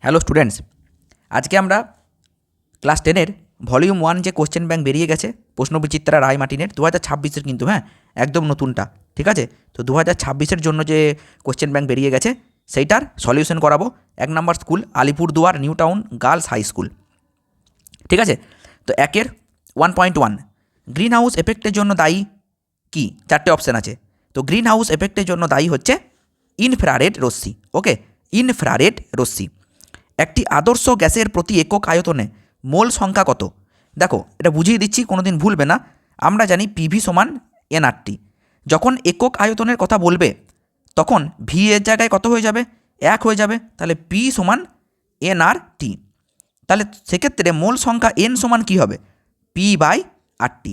Hello students, আজকে আমরা class 10-এর volume 1 যে কোশ্চেন ব্যাংক বেরিয়ে গেছে প্রশ্নবিচিত্রা রায় মার্টিনের 2026-এর কিন্তু একদম নতুনটা, ঠিক আছে। তো 2026-এর জন্য যে কোশ্চেন ব্যাংক বেরিয়ে গেছে সেইটার সলিউশন করাবো। 1 number school Alipurduar new town girls high school, ঠিক আছে। তো 1-এর 1.1 গ্রিন হাউস এফেক্টের জন্য দায়ী কি? 4টে অপশান আছে। তো গ্রিন হাউস এফেক্টের জন্য দায়ী হচ্ছে ইনফ্রারেড রশ্মি। ওকে, ইনফ্রারেড রশ্মি। একটি আদর্শ গ্যাসের প্রতি একক আয়তনে মোল সংখ্যা কত? দেখো, এটা বুঝিয়ে দিচ্ছি, কোনো দিন ভুলবে না। আমরা জানি পিভি সমান এনআরটি। যখন একক আয়তনের কথা বলবে তখন ভি এর জায়গায় কত হয়ে যাবে? 1 হয়ে যাবে। তাহলে পি সমান এনআরটি। তাহলে সেক্ষেত্রে মোল সংখ্যা এন সমান কী হবে? P by RT.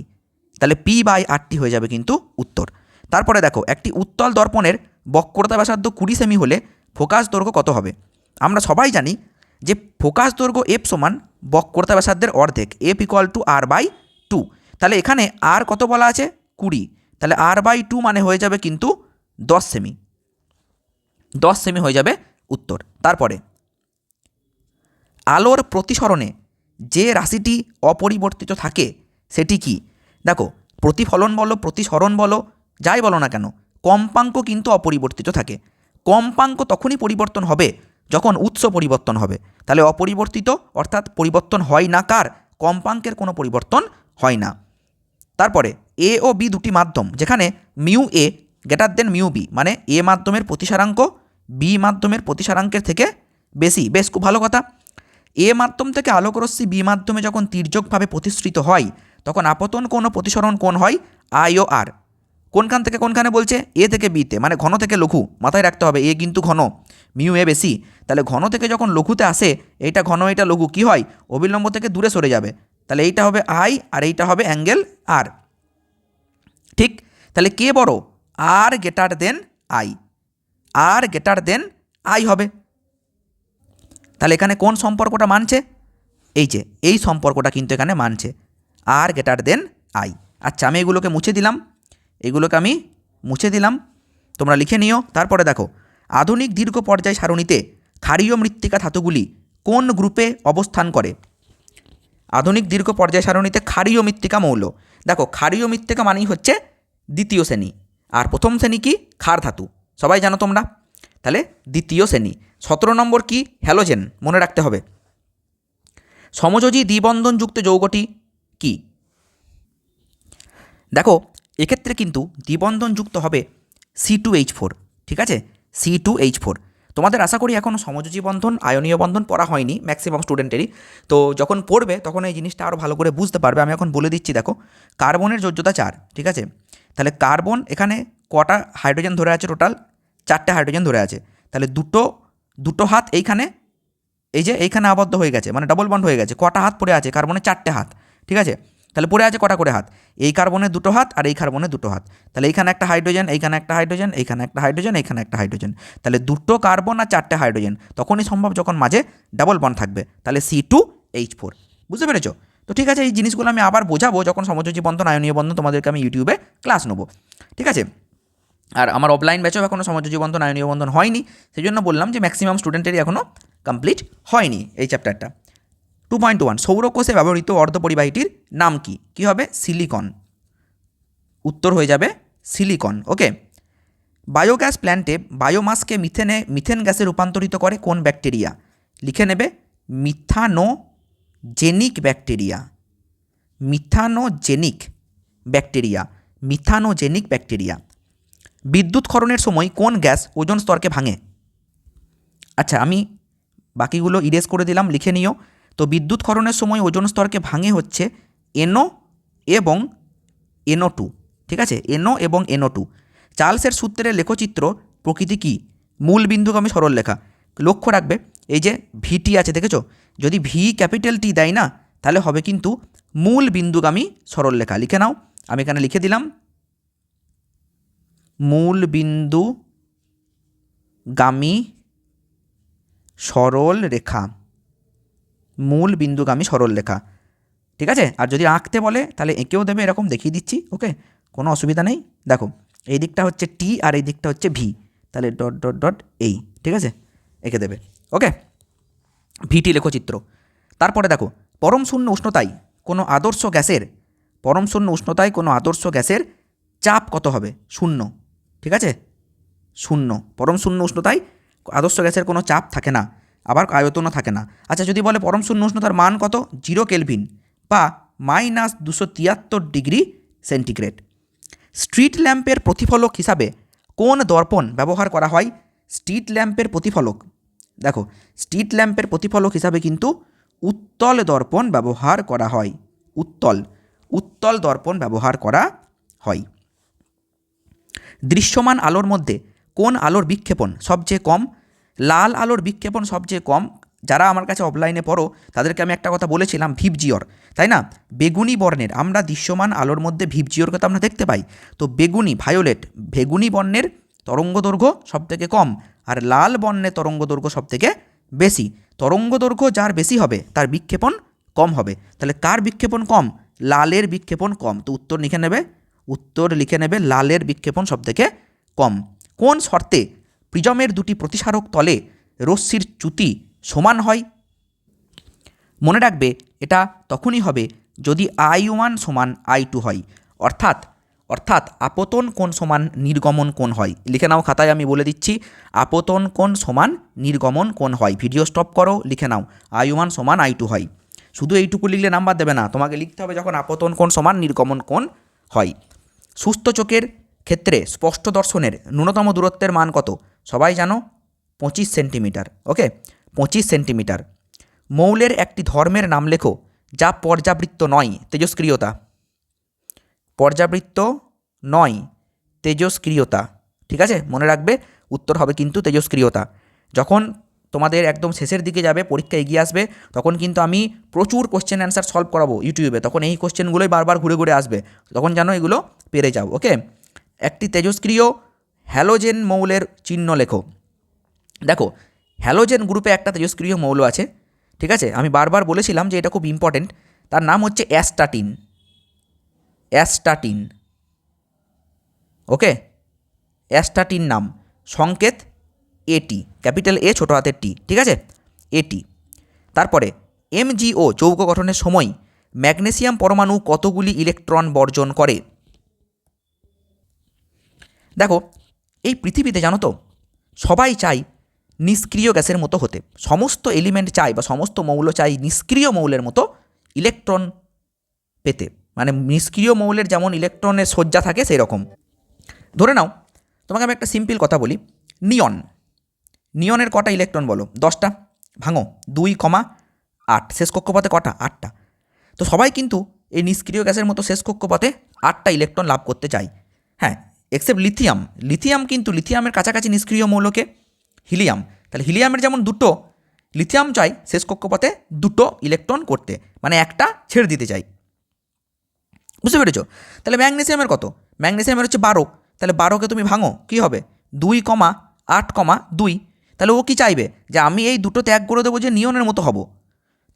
তাহলে পি বাই আরটি হয়ে যাবে কিন্তু উত্তর। তারপরে দেখো, একটি উত্তল দর্পণের বক্রতা ব্যাসার্ধ 20 সেমি হলে ফোকাস দৈর্ঘ্য কত হবে? আমরা সবাই জানি যে ফোকাস দৈর্ঘ্য এফ সমান বক্রতা ব্যাসার্ধের অর্ধেক, F equal to R by 2। তাহলে এখানে আর কত বলা আছে? 20। তাহলে আর বাই 2 মানে হয়ে যাবে কিন্তু 10 সেমি। 10 সেমি হয়ে যাবে উত্তর। তারপরে আলোর প্রতিসরণে যে রাশিটি অপরিবর্তিত থাকে সেটি কি? দেখো, প্রতিফলন বলো, প্রতিসরণ বলো, যাই বলো না কেন, কম্পাঙ্ক কিন্তু অপরিবর্তিত থাকে। কম্পাঙ্ক তখনই পরিবর্তন হবে যখন উৎস পরিবর্তন হবে। তাহলে অপরিবর্তিত অর্থাৎ পরিবর্তন হয় না কার? কম্পাঙ্কের কোনো পরিবর্তন হয় না। তারপরে এ ও বি দুটি মাধ্যম যেখানে mu A greater than mu B, মানে এ মাধ্যমের প্রতিসারাঙ্ক বি মাধ্যমের প্রতিসারাঙ্কের থেকে বেশি। বেশ, খুব ভালো কথা। এ মাধ্যম থেকে আলোকরশ্মি বি মাধ্যমে যখন তির্যকভাবে প্রতিসৃত হয় তখন আপতন কোণ ও প্রতিসরণ কোণ হয় আই ও আর। কোনখান থেকে কোনখানে বলছে? এ থেকে বিতে, মানে ঘন থেকে লঘু। মাথায় রাখতে হবে, এ কিন্তু ঘন, মিউ এ বেশি। তাহলে ঘন থেকে যখন লঘুতে আসে, এইটা ঘন এইটা লঘু, কি হয়? অবিলম্ব থেকে দূরে সরে যাবে। তাহলে এইটা হবে আই আর এইটা হবে অ্যাঙ্গেল আর। ঠিক, তাহলে কে বড়? আর গ্রেটার দেন আই। আর গ্রেটার দেন আই হবে। তাহলে এখানে কোন সম্পর্কটা মানছে? এই যে এই সম্পর্কটা কিন্তু এখানে মানছে, আর গ্রেটার দেন আই। আচ্ছা, আমি এগুলোকে মুছে দিলাম, এগুলোকে আমি মুছে দিলাম, তোমরা লিখে নিও। তারপরে দেখো, আধুনিক দীর্ঘ পর্যায় সারণীতে ক্ষারীয় মৃত্তিকা ধাতুগুলি কোন গ্রুপে অবস্থান করে? আধুনিক দীর্ঘ পর্যায় সারণীতে ক্ষারীয় মৃত্তিকা মৌল। দেখো, ক্ষারীয় মৃত্তিকা মানেই হচ্ছে দ্বিতীয় শ্রেণী, আর প্রথম শ্রেণী কি? ক্ষার ধাতু, সবাই জানো তোমরা। তাহলে দ্বিতীয় শ্রেণী। 17 নম্বর কি? হ্যালোজেন, মনে রাখতে হবে। সমযোজী দ্বিবন্ধনযুক্ত যৌগটি কি? দেখো, এক্ষেত্রে কিন্তু দ্বিবন্ধনযুক্ত হবে C2H4, ঠিক আছে, C2H4। তোমাদের আশা করি এখনও সমযোজী বন্ধন, আয়নীয় বন্ধন পড়া হয়নি ম্যাক্সিমাম স্টুডেন্টেরই। তো যখন পড়বে তখন এই জিনিসটা আরও ভালো করে বুঝতে পারবে। আমি এখন বলে দিচ্ছি। দেখো, কার্বনের যোজ্যতা 4, ঠিক আছে। তাহলে কার্বন এখানে কটা হাইড্রোজেন ধরে আছে? টোটাল 4টে হাইড্রোজেন ধরে আছে। তাহলে দুটো হাত এইখানে, এই যে এইখানে আবদ্ধ হয়ে গেছে, মানে ডবল বন্ড হয়ে গেছে। কটা হাত পড়ে আছে? কার্বনের 4টে হাত, ঠিক আছে। তাহলে পড়ে আছে কটা করে হাত? এই কার্বনের 2টো হাত আর এই কার্বনের 2টো হাত। তাহলে এইখানে একটা হাইড্রোজেন, এইখানে একটা হাইড্রোজেন, এইখানে একটা হাইড্রোজেন, এইখানে একটা হাইড্রোজেন। তাহলে 2টো কার্বন আর 4টে হাইড্রোজেন তখনই সম্ভব যখন মাঝে ডাবল বন্ড থাকবে। তাহলে C2H4, বুঝতে পেরেছো? তো ঠিক আছে, এই জিনিসগুলো আমি আবার বোঝাবো যখন সমযোজী বন্ধন, আয়নীয় বন্ধন তোমাদেরকে আমি ইউটিউবে ক্লাস নেবো, ঠিক আছে। আর আমার অফলাইন ব্যাচেও এখনও সমযোজী বন্ধন, আয়নীয় বন্ধন হয়নি, সেই জন্য বললাম যে ম্যাক্সিমাম স্টুডেন্টেরই এখনও কমপ্লিট হয়নি এই চ্যাপ্টারটা। 2.1 সৌরকোষে ব্যবহৃত অর্ধপরিবাহীটির নাম কি? কি হবে? সিলিকন। উত্তর হয়ে যাবে সিলিকন। ওকে, বায়োগ্যাস প্ল্যান্টে বায়োমাসকে মিথেন গ্যাসে রূপান্তরিত করে কোন ব্যাকটেরিয়া? লিখে নেবে, methanogenic bacteria. Methanogenic bacteria, methanogenic bacteria. বিদ্যুৎ ক্ষরণের সময় কোন গ্যাস ওজোন স্তরকে ভাঙে? আচ্ছা, আমি বাকিগুলো ইরেজ করে দিলাম, লিখে নিও। তো বিদ্যুৎ ক্ষরণের সময় ওজোন স্তরকে ভাঙে হচ্ছে NO এবং NO2, ঠিক আছে, NO এবং NO2। চার্লসের সূত্রের লেখচিত্র প্রকৃতি কি? মূল বিন্দুগামী সরলরেখা। লক্ষ্য রাখবে, এই যে ভিটি আছে দেখেছো, যদি ভি ক্যাপিটাল টি দেয় না তাহলে হবে কিন্তু মূল বিন্দুগামী সরলরেখা। লিখে নাও, আমি এখানে লিখে দিলাম মূল বিন্দুগামী সরল রেখা, মূল বিন্দুগামী সরল রেখা, ঠিক আছে। আর যদি আঁকতে বলে তাহলে এঁকেও দেবে, এরকম দেখিয়ে দিচ্ছি। ওকে, কোনো অসুবিধা নেই। দেখো, এই দিকটা হচ্ছে টি আর এই দিকটা হচ্ছে ভি, তাহলে ডট ডট ডট এই, ঠিক আছে, এঁকে দেবে। ওকে, ভিটি লেখচিত্র। তারপরে দেখো পরম শূন্য উষ্ণতায় কোনো আদর্শ গ্যাসের চাপ কত হবে? শূন্য। ঠিক আছে, শূন্য। পরম শূন্য উষ্ণতায় আদর্শ গ্যাসের কোনো চাপ থাকে না, আবার আয়তনও থাকে না। আচ্ছা, যদি বলে পরম শূন্য উষ্ণতার মান কত? 0 কেলভিন বা -273 ডিগ্রি সেন্টিগ্রেড। স্ট্রিট ল্যাম্পের প্রতিফলক হিসাবে কোন দর্পণ ব্যবহার করা হয়? স্ট্রিট ল্যাম্পের প্রতিফলক, দেখো স্ট্রিট ল্যাম্পের প্রতিফলক হিসাবে কিন্তু উত্তল দর্পণ ব্যবহার করা হয়। উত্তল দর্পণ ব্যবহার করা হয়। দৃশ্যমান আলোর মধ্যে কোন আলোর বিক্ষেপণ সবচেয়ে কম? লাল আলোর বিক্ষেপণ সবচেয়ে কম। যারা আমার কাছে অফলাইনে পড়ো তাদেরকে আমি একটা কথা বলেছিলাম, ভিপজিওর, তাই না? বেগুনি বর্ণের, আমরা দৃশ্যমান আলোর মধ্যে ভিপজিওর কথা আমরা দেখতে পাই। তো বেগুনি বর্ণের তরঙ্গদৈর্ঘ্য সবথেকে কম, আর লাল বর্ণের তরঙ্গদৈর্ঘ্য সবথেকে বেশি। তরঙ্গদৈর্ঘ্য যার বেশি হবে তার বিক্ষেপণ কম হবে। তাহলে কার বিক্ষেপণ কম? লালের বিক্ষেপণ কম। তো উত্তর লিখে নেবে লালের বিক্ষেপণ সবথেকে কম। কোন শর্তে প্রিজমের দুটি প্রতিসারক তলে রশ্মির চ্যুতি সমান হয়? মনে রাখবে, এটা তখনই হবে যদি I1 সমান I2 হয়, অর্থাৎ আপতন কোণ সমান নির্গমন কোণ হয়। লিখে নাও খাতায়, আমি বলে দিচ্ছি, আপতন কোণ সমান নির্গমন কোণ হয়। ভিডিও স্টপ করো, লিখে নাও, I1 সমান I2 হয়। শুধু এইটুকু লিখলে নাম্বার দেবে না, তোমাকে লিখতে হবে যখন আপতন কোণ সমান নির্গমন কোণ হয়। সুস্থ চোখের ক্ষেত্রে স্পষ্ট দর্শনের ন্যূনতম দূরত্বের মান কত? সবাই জানো, 25 সেন্টিমিটার। ওকে, 25 সেন্টিমিটার। মৌলের একটি ধর্মের নাম লেখো যা পর্যাবৃত্ত নয়, তেজস্ক্রিয়তা। পর্যাবৃত্ত নয়, তেজস্ক্রিয়তা। ঠিক আছে, মনে রাখবে, উত্তর হবে কিন্তু তেজস্ক্রিয়তা। যখন তোমাদের একদম শেষের দিকে যাবে, পরীক্ষা এগিয়ে আসবে, তখন কিন্তু আমি প্রচুর কোশ্চেন অ্যান্সার সলভ করাবো ইউটিউবে। তখন এই কোশ্চেনগুলোই বারবার ঘুরে ঘুরে আসবে, তখন জানো এগুলো পেরে যাও। ওকে, একটি তেজস্ক্রিয় হ্যালোজেন মৌলের চিহ্ন লেখো। দেখো, হ্যালোজেন গ্রুপে একটা তেজস্ক্রিয় মৌল আছে, ঠিক আছে? আমি বারবার বলেছিলাম যে এটা খুব ইম্পর্টেন্ট। তার নাম হচ্ছে অ্যাস্টাটিন। ওকে, অ্যাস্টাটিন নাম, সংকেত এটি, ক্যাপিটাল এ ছোটো হাতের টি। ঠিক আছে, এটি। তারপরে MgO যৌগ গঠনের সময় ম্যাগনেসিয়াম পরমাণু কতগুলি ইলেকট্রন বর্জন করে? দেখো, এই পৃথিবীতে জানো তো সবাই চাই নিষ্ক্রিয় গ্যাসের মতো হতে। সমস্ত এলিমেন্ট চাই বা সমস্ত মৌল চাই নিষ্ক্রিয় মৌলের মতো ইলেকট্রন পেতে। মানে নিষ্ক্রিয় মৌলের যেমন ইলেকট্রনের সজ্জা থাকে সেই রকম। ধরে নাও, তোমাকে আমি একটা সিম্পল কথা বলি, নিয়নের কটা ইলেকট্রন বলো? 10টা। ভাঙো, 2,8। শেষ কক্ষপথে কটা? 8টা। তো সবাই কিন্তু এই নিষ্ক্রিয় গ্যাসের মতো শেষ কক্ষপথে 8টা ইলেকট্রন লাভ করতে চায়। হ্যাঁ, এক্সেপ্ট লিথিয়াম কিন্তু লিথিয়ামের কাছাকাছি নিষ্ক্রিয় মৌলকে হিলিয়াম। তাহলে হিলিয়ামের যেমন 2টো, লিথিয়াম চাই শেষ কক্ষপথে 2টো ইলেকট্রন করতে, মানে একটা ছেড়ে দিতে চাই। বুঝতে পেরেছো? তাহলে ম্যাগনেসিয়ামের কত? ম্যাগনেসিয়ামের হচ্ছে 12। তাহলে 12কে তুমি ভাঙো, কী হবে? 2,8,2। তাহলে ও কি চাইবে? যে আমি এই 2টো ত্যাগ করে দেবো, যে নিয়নের মতো হব।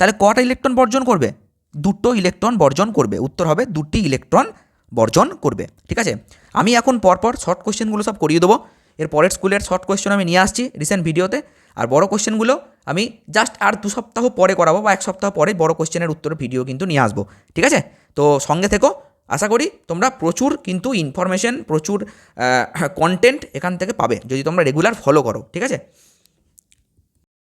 তাহলে কটা ইলেকট্রন বর্জন করবে? 2টো ইলেকট্রন বর্জন করবে। উত্তর হবে 2টি ইলেকট্রন বর্জন করবে। ঠিক আছে, আমি এখন পরপর শর্ট কোশ্চেনগুলো সব করিয়ে দেবো। এর পরের স্কুলের শর্ট কোশ্চেন আমি নিয়ে আসছি রিসেন্ট ভিডিওতে, আর বড় কোশ্চেনগুলো আমি জাস্ট আর 2 সপ্তাহ পরে করাবো, বা 1 সপ্তাহ পরে বড় কোশ্চেনের উত্তরের ভিডিও কিন্তু নিয়ে আসবো। ঠিক আছে, তো সঙ্গে থেকো। আশা করি তোমরা প্রচুর কিন্তু ইনফরমেশন, প্রচুর কন্টেন্ট এখান থেকে পাবে যদি তোমরা রেগুলার ফলো করো। ঠিক আছে।